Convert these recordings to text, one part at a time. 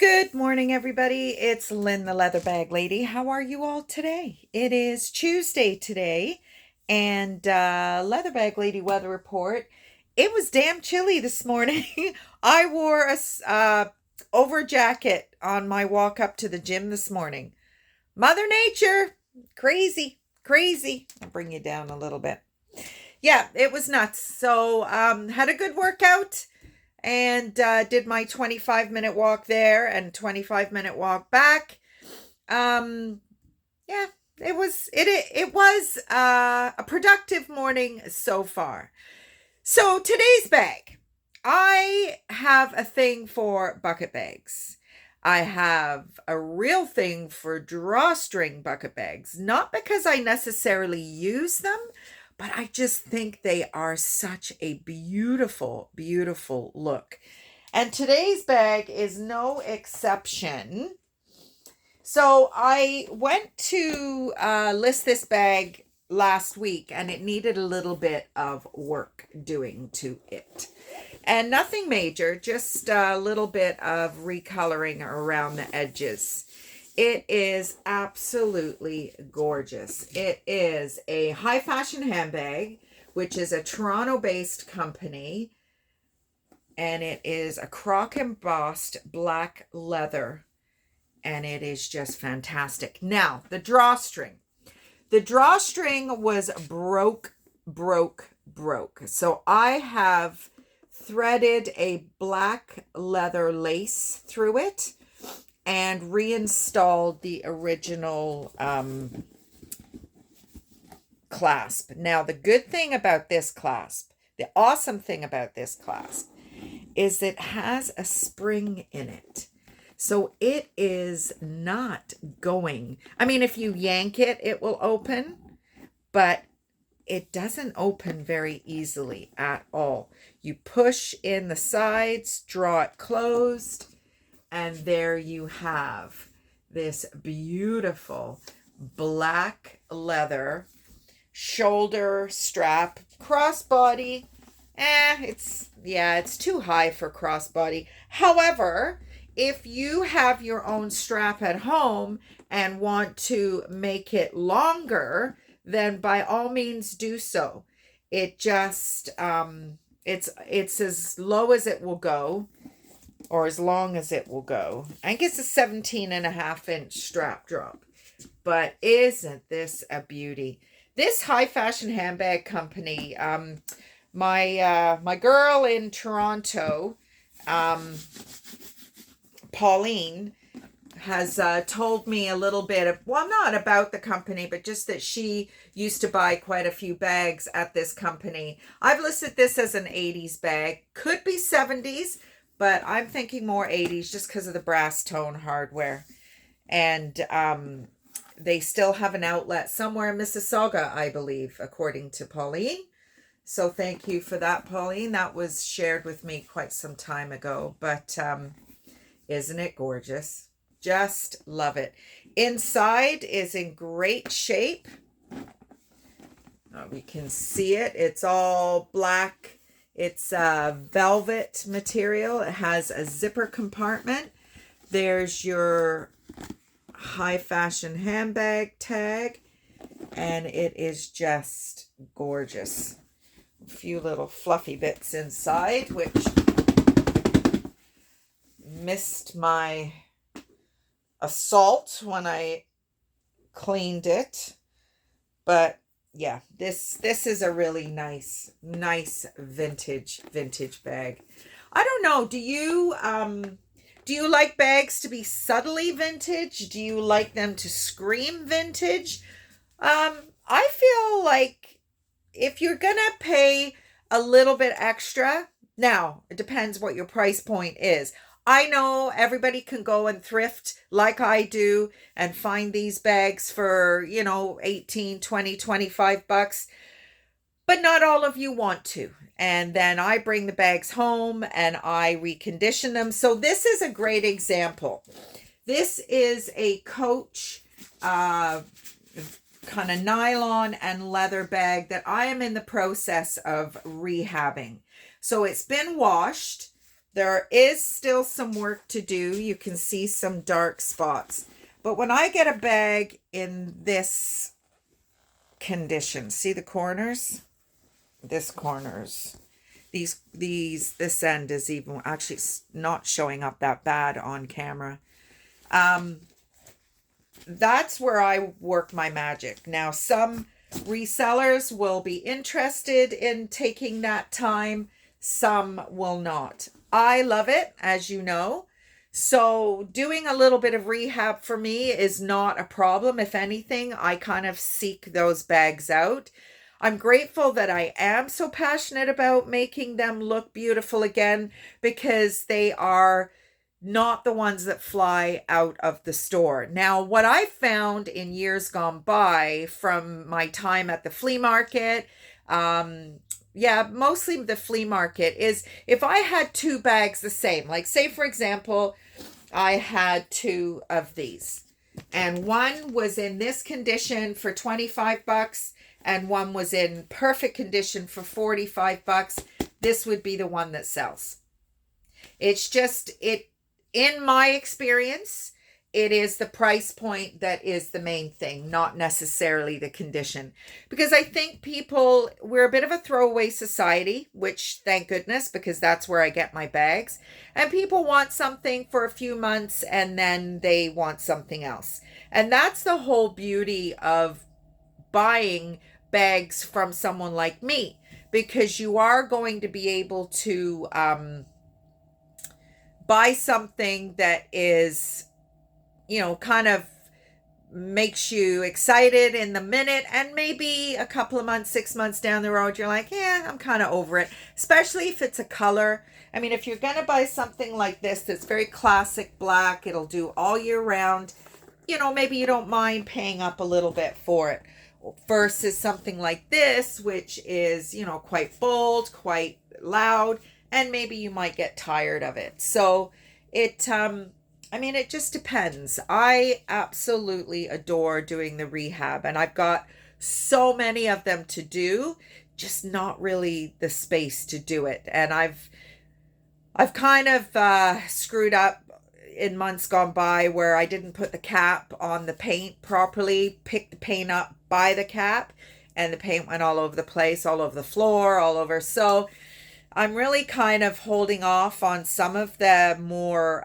Good morning, everybody. It's Lynn, the leather bag lady. How are you all today? It is Tuesday today, and leather bag lady weather report. It was damn chilly this morning. I wore a over jacket on my walk up to the gym this morning. Mother Nature, crazy, crazy. I'll bring you down a little bit. Yeah, it was nuts. So, had a good workout and did my 25-minute walk there and 25-minute walk back. Um, yeah, it was a productive morning so far. So today's bag, I have a thing for bucket bags. I have a real thing for drawstring bucket bags, not because I necessarily use them, but I just think they are such a beautiful, beautiful look. And today's bag is no exception. So I went to list this bag last week and it needed a little bit of work doing to it. And nothing major, just a little bit of recoloring around the edges. It is absolutely gorgeous. It is a High Fashion Handbag, which is a Toronto-based company, and it is a croc embossed black leather, and it is just fantastic. Now, the drawstring. The drawstring was broke. So I have threaded a black leather lace through it and reinstalled the original clasp. Now, the good thing about this clasp, the awesome thing about this clasp, is it has a spring in it. So it is not going, I mean, if you yank it, it will open, but it doesn't open very easily at all. You push in the sides, draw it closed, and there you have this beautiful black leather shoulder strap crossbody. It's too high for crossbody. However, if you have your own strap at home and want to make it longer, then by all means do so. It just it's as low as it will go, or as long as it will go. I think it's a 17.5-inch strap drop. But isn't this a beauty? This High Fashion Handbag company, my girl in Toronto, Pauline, has told me a little bit of, well, not about the company, but just that she used to buy quite a few bags at this company. I've listed this as an 80s bag. Could be 70s, but I'm thinking more 80s just because of the brass tone hardware. And they still have an outlet somewhere in Mississauga, I believe, according to Pauline. So thank you for that, Pauline. That was shared with me quite some time ago. But isn't it gorgeous? Just love it. Inside is in great shape. We can see it. It's all black. It's velvet material. It has a zipper compartment. There's your High Fashion Handbag tag, and it is just gorgeous. A few little fluffy bits inside, which missed my assault when I cleaned it. But yeah, this is a really nice vintage bag. I don't know, do you like bags to be subtly vintage? Do you like them to scream vintage? I feel like if you're gonna pay a little bit extra, now it depends what your price point is. I know everybody can go and thrift like I do and find these bags for, 18, 20, 25 bucks. But not all of you want to. And then I bring the bags home and I recondition them. So this is a great example. This is a Coach kind of nylon and leather bag that I am in the process of rehabbing. So it's been washed, There is still some work to do. You can see some dark spots. But when I get a bag in this condition, see the corners? This corners. This end is even actually not showing up that bad on camera. That's where I work my magic. Now, some resellers will be interested in taking that time. Some will not. I love it, as you know. So doing a little bit of rehab for me is not a problem. If anything, I kind of seek those bags out. I'm grateful that I am so passionate about making them look beautiful again, because they are not the ones that fly out of the store. Now, what I found in years gone by from my time at the flea market, mostly the flea market, is if I had two bags the same, like say for example, I had two of these and one was in this condition for 25 bucks and one was in perfect condition for 45 bucks, this would be the one that sells. It's just, in my experience, it is the price point that is the main thing, not necessarily the condition. Because I think we're a bit of a throwaway society, which thank goodness, because that's where I get my bags. And people want something for a few months and then they want something else. And that's the whole beauty of buying bags from someone like me, because you are going to be able to buy something that is, kind of makes you excited in the minute, and maybe a couple of months, 6 months down the road, you're like, yeah, I'm kind of over it. Especially if it's a color. I mean, if you're going to buy something like this, that's very classic black, it'll do all year round. Maybe you don't mind paying up a little bit for it, versus something like this, which is, quite bold, quite loud, and maybe you might get tired of it. So it just depends. I absolutely adore doing the rehab, and I've got so many of them to do, just not really the space to do it. And I've kind of screwed up in months gone by where I didn't put the cap on the paint properly, picked the paint up by the cap, and the paint went all over the place, all over the floor, all over. So I'm really kind of holding off on some of the more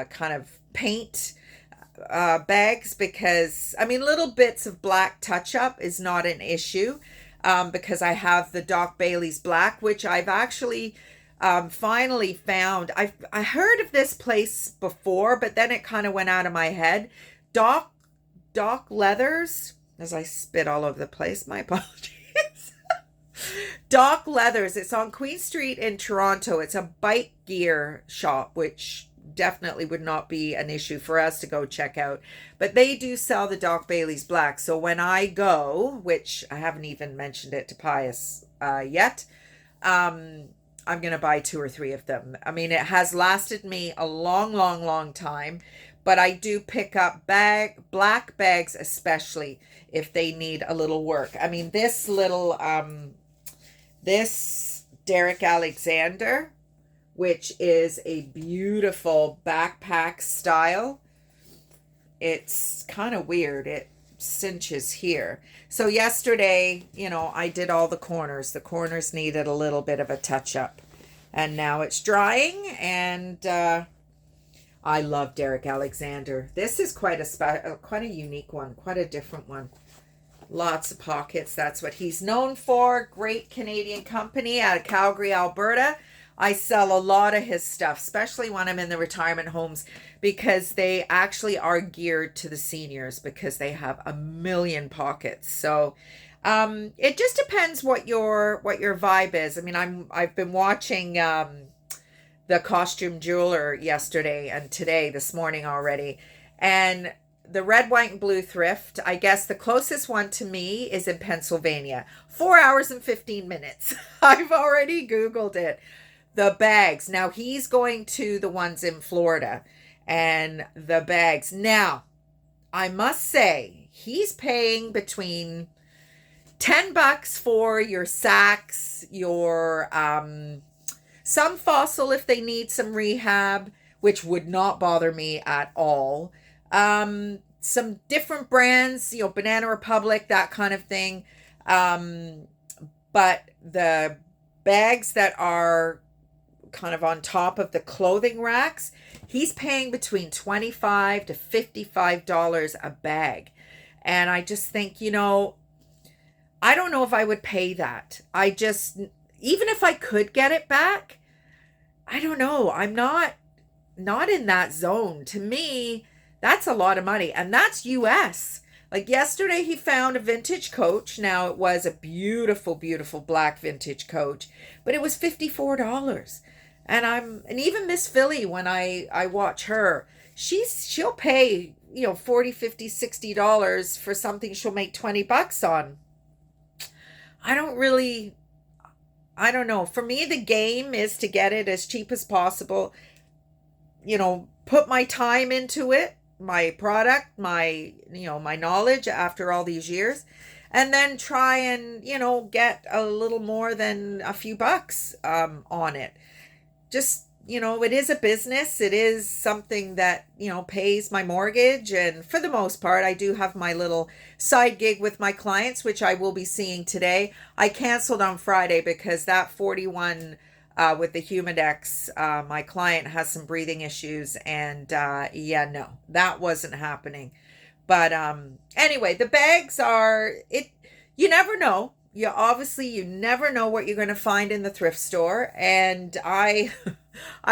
kind of paint bags, because little bits of black touch up is not an issue, because I have the Doc Bailey's black, which I've actually finally found. I heard of this place before, but then it kind of went out of my head. Doc Leathers, as I spit all over the place, my apologies. Doc Leathers. It's on Queen Street in Toronto. It's a bike gear shop, which definitely would not be an issue for us to go check out. But they do sell the Doc Bailey's black. So when I go, which I haven't even mentioned it to Pius yet, I'm going to buy 2 or 3 of them. It has lasted me a long, long, long time. But I do pick up black bags, especially if they need a little work. This little... this Derek Alexander, which is a beautiful backpack style. It's kind of weird. It cinches here. So yesterday, I did all the corners. The corners needed a little bit of a touch up. And now it's drying, and I love Derek Alexander. This is quite a unique one, quite a different one. Lots of pockets. That's what he's known for. Great Canadian company out of Calgary, Alberta. I sell a lot of his stuff, especially when I'm in the retirement homes, because they actually are geared to the seniors, because they have a million pockets. So it just depends what your vibe is. I've been watching the Costume Jeweler yesterday and this morning already, and the red, white, and blue thrift, I guess the closest one to me is in Pennsylvania. 4 hours and 15 minutes. I've already Googled it. The bags. Now, he's going to the ones in Florida. And the bags. Now, I must say, he's paying between $10 for your sacks, your some fossil if they need some rehab, which would not bother me at all. Some different brands, Banana Republic, that kind of thing. Um, but the bags that are kind of on top of the clothing racks, he's paying between $25 to $55 a bag. And I just think, I don't know if I would pay that. Even if I could get it back, I don't know. I'm not in that zone. To me, that's a lot of money, and that's US. Like yesterday he found a vintage coach. Now it was a beautiful, beautiful black vintage coach, but it was $54. And even Miss Philly, when I watch her, she'll pay, 40, 50, $60 for something she'll make $20 on. I don't really I don't know. For me, the game is to get it as cheap as possible, put my time into it, my product, my knowledge after all these years, and then try and, get a little more than a few bucks on it. Just, it is a business. It is something that, pays my mortgage. And for the most part, I do have my little side gig with my clients, which I will be seeing today. I canceled on Friday because that 41 with the Humidex, my client has some breathing issues. And yeah, no, that wasn't happening. But anyway, the bags you never know. You never know what you're going to find in the thrift store. And I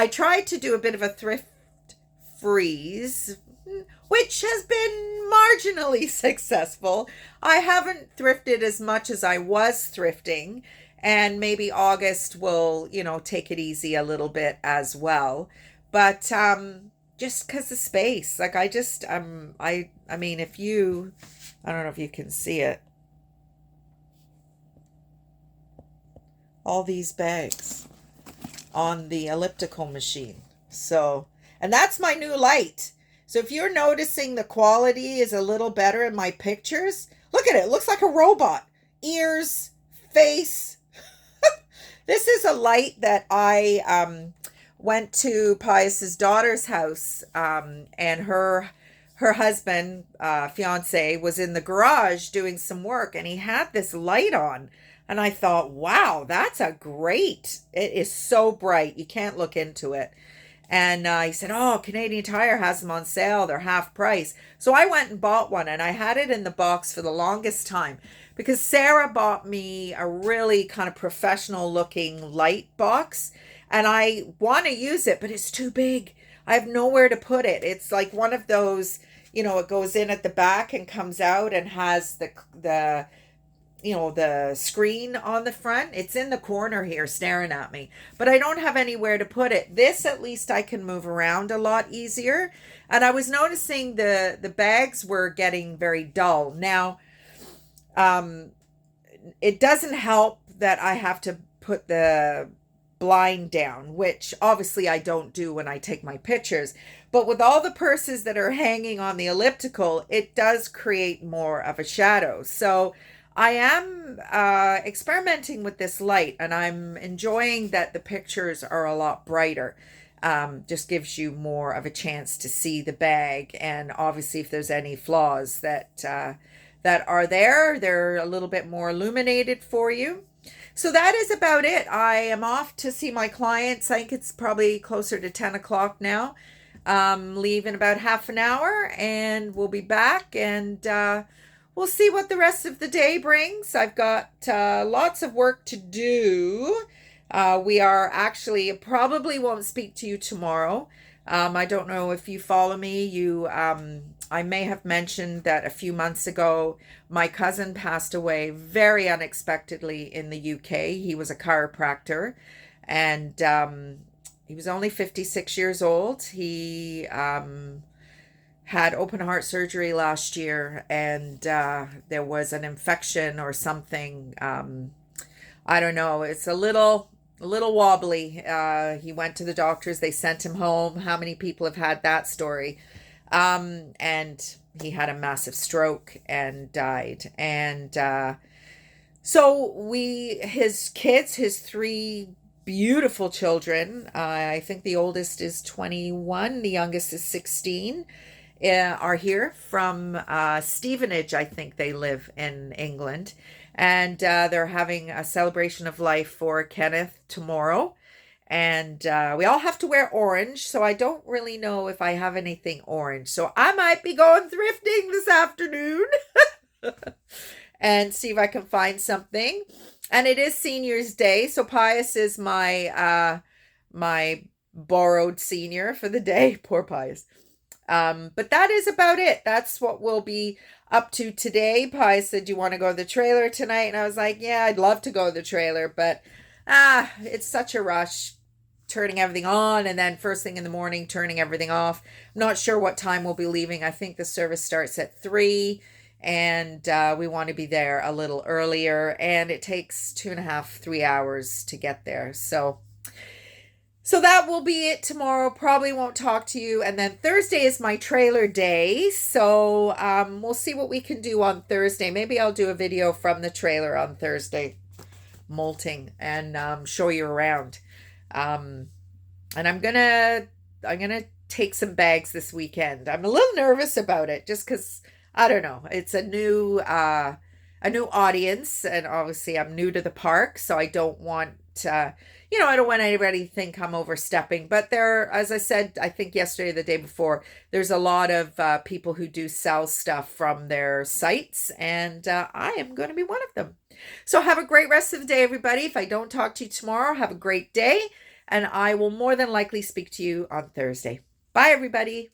tried to do a bit of a thrift freeze, which has been marginally successful. I haven't thrifted as much as I was thrifting, and maybe August will, take it easy a little bit as well. But just because of space, like I mean, I don't know if you can see it. All these bags on the elliptical machine. So, and that's my new light. So if you're noticing the quality is a little better in my pictures, look at it. It looks like a robot. Ears, face. This is a light that I went to Pius's daughter's house, and her husband, fiance, was in the garage doing some work, and he had this light on. And I thought, wow, it is so bright. You can't look into it. And he said, oh, Canadian Tire has them on sale. They're half price. So I went and bought one, and I had it in the box for the longest time because Sarah bought me a really kind of professional looking light box, and I want to use it, but it's too big. I have nowhere to put it. It's like one of those, it goes in at the back and comes out and has the screen on the front. It's in the corner here staring at me, but I don't have anywhere to put it. This, at least I can move around a lot easier. And I was noticing the bags were getting very dull. Now, it doesn't help that I have to put the blind down, which obviously I don't do when I take my pictures. But with all the purses that are hanging on the elliptical, it does create more of a shadow. So I am experimenting with this light, and I'm enjoying that the pictures are a lot brighter. Just gives you more of a chance to see the bag, and obviously if there's any flaws that are there, they're a little bit more illuminated for you. So that is about it. I am off to see my clients. I think it's probably closer to 10 o'clock now. Leave in about half an hour, and we'll be back, and we'll see what the rest of the day brings. I've got lots of work to do. Probably won't speak to you tomorrow. I don't know if you follow me. I may have mentioned that a few months ago, my cousin passed away very unexpectedly in the UK. He was a chiropractor, and he was only 56 years old. He had open heart surgery last year, and there was an infection or something. I don't know. It's a little wobbly. He went to the doctors. They sent him home. How many people have had that story? And he had a massive stroke and died. And so his kids, his three beautiful children. I think the oldest is 21, the youngest is 16. Are here from Stevenage, I think they live in England. And they're having a celebration of life for Kenneth tomorrow. And we all have to wear orange, so I don't really know if I have anything orange. So I might be going thrifting this afternoon and see if I can find something. And it is Senior's Day, so Pius is my borrowed senior for the day. Poor Pius. But that is about it. That's what we'll be up to today. Pius said, "Do you want to go to the trailer tonight?" And I was like, "Yeah, I'd love to go to the trailer, but it's such a rush turning everything on and then first thing in the morning turning everything off. I'm not sure what time we'll be leaving. I think the service starts at 3, and we want to be there a little earlier, and it takes 2.5, 3 hours to get there. So that will be it tomorrow. Probably won't talk to you. And then Thursday is my trailer day. So we'll see what we can do on Thursday. Maybe I'll do a video from the trailer on Thursday, molting, and show you around. And I'm gonna take some bags this weekend. I'm a little nervous about it just because I don't know. It's a new audience, and obviously I'm new to the park, so I don't want I don't want anybody to think I'm overstepping. But there, as I said, I think yesterday, the day before, there's a lot of people who do sell stuff from their sites, and I am going to be one of them. So have a great rest of the day, everybody. If I don't talk to you tomorrow, have a great day, and I will more than likely speak to you on Thursday. Bye, everybody.